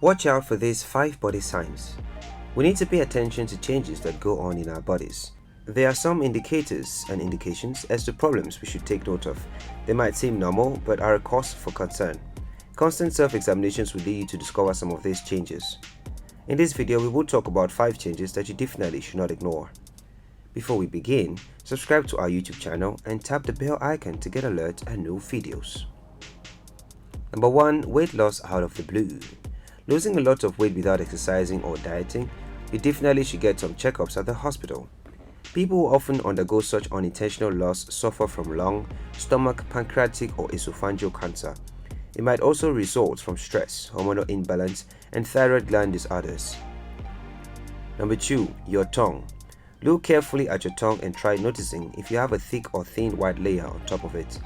Watch out for these 5 body signs. We need to pay attention to changes that go on in our bodies. There are some indicators and indications as to problems we should take note of. They might seem normal but are a cause for concern. Constant self-examinations will lead you to discover some of these changes. In this video, we will talk about 5 changes that you definitely should not ignore. Before we begin, subscribe to our YouTube channel and tap the bell icon to get alerts and new videos. Number 1. Weight loss out of the blue. Losing a lot of weight without exercising or dieting, you definitely should get some checkups at the hospital. People who often undergo such unintentional loss suffer from lung, stomach, pancreatic or esophageal cancer. It might also result from stress, hormonal imbalance, and thyroid gland disorders. Number 2. Your tongue. Look carefully at your tongue and try noticing if you have a thick or thin white layer on top of it.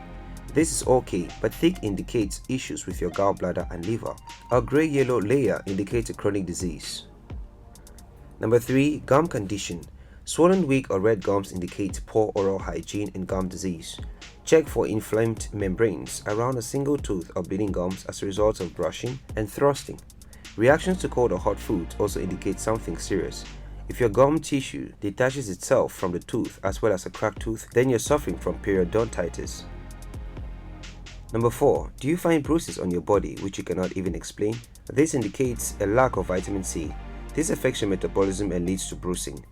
This is okay, but thick indicates issues with your gallbladder and liver. A grey-yellow layer indicates a chronic disease. Number 3. Gum condition. Swollen, weak or red gums indicate poor oral hygiene and gum disease. Check for inflamed membranes around a single tooth or bleeding gums as a result of brushing and thrusting. Reactions to cold or hot food also indicate something serious. If your gum tissue detaches itself from the tooth as well as a cracked tooth, then you're suffering from periodontitis. Number 4. Do you find bruises on your body which you cannot even explain? This indicates a lack of vitamin C. This affects your metabolism and leads to bruising.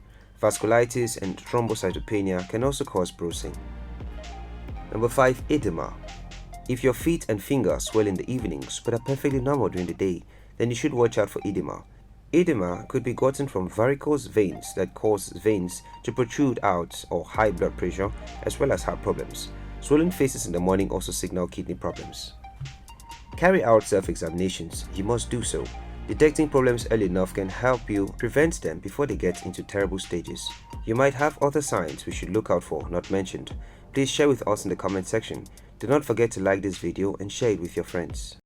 Vasculitis and thrombocytopenia can also cause bruising. Number 5. Edema. If your feet and fingers swell in the evenings but are perfectly normal during the day, then you should watch out for edema. Edema could be gotten from varicose veins that cause veins to protrude out or high blood pressure as well as heart problems. Swollen faces in the morning also signal kidney problems. Carry out self-examinations. You must do so. Detecting problems early enough can help you prevent them before they get into terrible stages. You might have other signs we should look out for not mentioned. Please share with us in the comment section. Do not forget to like this video and share it with your friends.